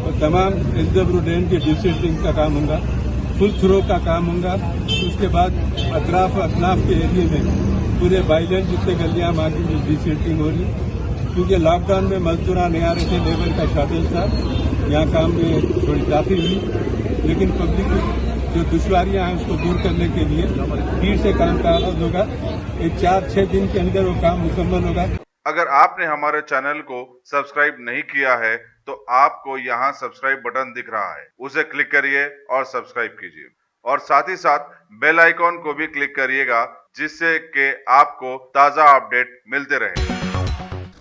और तमाम एल्जबरू डैम के डिसेल्टिंग का काम होगा, फुल थ्रो का काम होगा। उसके बाद अतनाफ के एरिए में पूरे बाईलैंड जितने गलियां मांगी में डिसेल्टिंग हो रही, क्योंकि लॉकडाउन में मजदूर नहीं आ रहे थे, लेबर का शॉर्टेज था, यहाँ काम में थोड़ी काफी हुई, लेकिन पब्लिक जो दुश्वारियां हैं उसको दूर करने के लिए फिर से काम का आगाज होगा। ये 4-6 दिन के अंदर वो काम मुकम्मल होगा। अगर आपने हमारे चैनल को सब्सक्राइब नहीं किया है तो आपको यहाँ सब्सक्राइब बटन दिख रहा है, उसे क्लिक करिए और सब्सक्राइब कीजिए, और साथ ही साथ बेल आइकॉन को भी क्लिक करिएगा, जिससे कि आपको ताज़ा अपडेट मिलते रहे।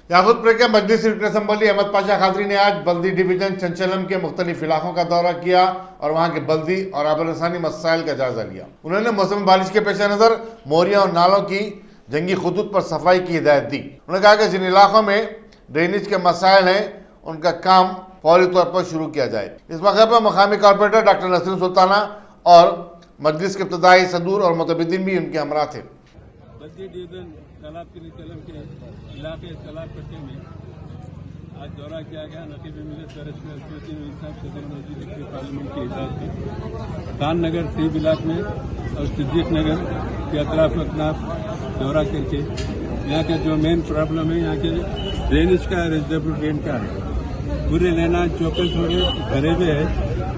याकूतपुर के मजलिस रुकन असम्बली अहमद पाशा खादरी ने आज बल्दी डिवीजन चंचलम के मुख्तलिफ इलाकों का दौरा किया और वहाँ के बल्दी और आबरसानी मसाइल का जायजा लिया। उन्होंने मौसम बारिश के पेश नज़र मोरियां और नालों की जंगी खतूत पर सफाई की हिदायत दी। उन्होंने कहा कि जिन इलाकों में ड्रेनेज के मसाइल हैं उनका काम फौरी तौर पर शुरू किया जाए। इस मौके पर मकामी कॉर्पोरेटर डॉक्टर नसरीन सुल्ताना और मजलिस के इब्तदाई सदूर और मुतबिदीन भी उनके हमरा थे। बल्दी डिवीजन तालाब के इलाके तालाब पट्टे में आज दौरा किया गया। नकीब मिलत सदर मस्जिद पार्लियामेंट की हिदायत थी। खान नगर सी ब्लाक में और सिद्दीक नगर के अतनाफ दौरा करके यहाँ के जो मेन प्रॉब्लम है यहाँ के ड्रेनेज का, रेजिडेंशियल ड्रेन का है। पूरे लेना चौकस हो गए, भरे हुए है,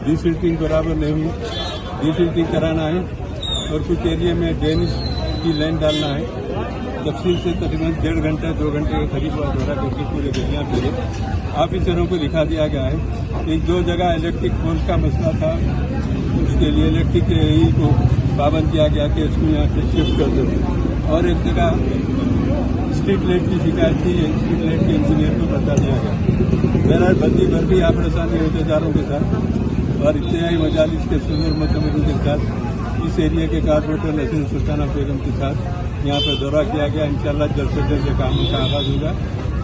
डिसिल्टिंग बराबर नहीं हुई, डिसिल्टिंग कराना है और कुछ एरिया में ड्रेनेज की लाइन डालना है। तफसील से तकरीबन 1.5 घंटा 2 घंटे के करीब दौरा करके पूरे गलियां फिरे। ऑफिसरों को दिखा दिया गया है। 1-2 जगह इलेक्ट्रिक पोल का मसला था, उसके लिए इलेक्ट्रिक ही को पाबंद किया गया कि इसको यहाँ से शिफ्ट कर दो, और एक जगह स्ट्रीट लाइट की शिकायत थी, स्ट्रीट लाइट के इंजीनियर को बता दिया गया। बहरहाल बल्दी भर भी आबरसानी एहतजारों के साथ और इब्तिदाई मजालिस के सदर मुतमिदीन के साथ इस एरिया के कॉर्पोरेटर नसरीन सुल्ताना बेगम के साथ यहाँ पर दौरा किया गया। इंशाअल्लाह जल्द से जल्द कामों का आगाज होगा।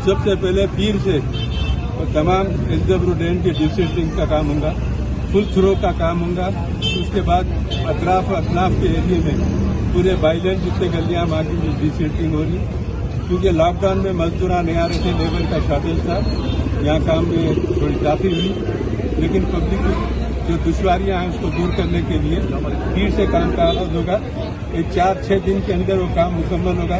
सबसे पहले पीर से और तमाम एल्जबरू डैम के डिसेल्टिंग का काम होगा, फुल थ्रो का काम होगा। उसके बाद अतनाफ के एरिए में पूरे बाईलैंड जितने गलियां मांगी में डिसेल्टिंग हो रही, क्योंकि लॉकडाउन में मजदूर नहीं आ रहे थे, लेबर का शॉर्टेज था, यहाँ काम में थोड़ी काफी हुई, लेकिन पब्लिक जो दुश्वारियां हैं उसको दूर करने के लिए फिर से काम का आगाज होगा। ये 4-6 दिन के अंदर वो काम मुकम्मल होगा।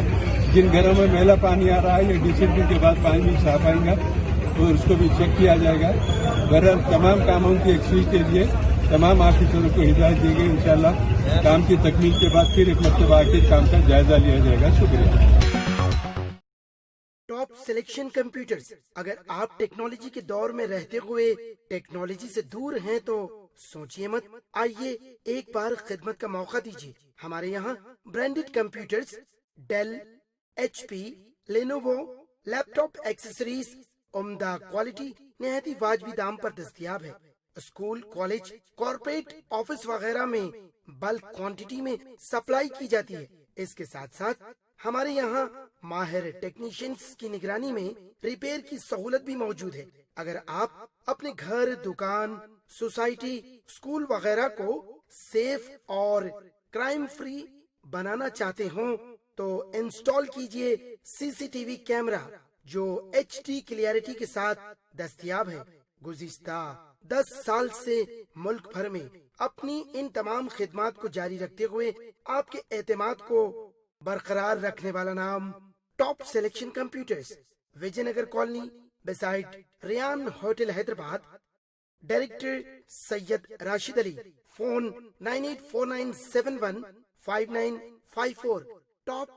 जिन घरों में मैला पानी आ रहा है ये डिसेंट्री के बाद पानी भी साफ आएगा और उसको भी चेक किया जाएगा। बहरहाल तमाम कामों की एक्सक्यूज के लिए तमाम ऑफिसरों को हिदायत दी गई। इंशाअल्लाह काम की तकमील के बाद फिर एक मरतबा आके काम का जायजा लिया जाएगा। शुक्रिया। Top selection computers. अगर आप टेक्नोलॉजी के दौर में रहते हुए टेक्नोलॉजी से दूर हैं तो सोचिए मत, आइए एक बार खिदमत का मौका दीजिए। हमारे यहाँ branded computers Dell, HP, Lenovo, laptop accessories उम्दा क्वालिटी निहायत ही वाजबी दाम पर दस्तयाब है। स्कूल, कॉलेज, कॉर्पोरेट, ऑफिस वगैरह में बल्क क्वांटिटी में सप्लाई की जाती है। इसके साथ साथ हमारे यहाँ माहिर टेक्नीशियंस की निगरानी में रिपेयर की सहूलत भी मौजूद है। अगर आप अपने घर, दुकान, सोसाइटी, स्कूल वगैरह को सेफ और क्राइम फ्री बनाना चाहते हो तो इंस्टॉल कीजिए CCTV कैमरा जो HD क्लियरिटी के साथ दस्तयाब है। गुज़िश्ता 10 साल से मुल्क भर में अपनी इन तमाम खिदमात को जारी रखते हुए आपके एतमाद को बरकरार रखने वाला नाम top selection computers, Vijayanagar colony beside Riyan hotel Hyderabad. Director Syed Rashid Ali. Phone 9849715954। Top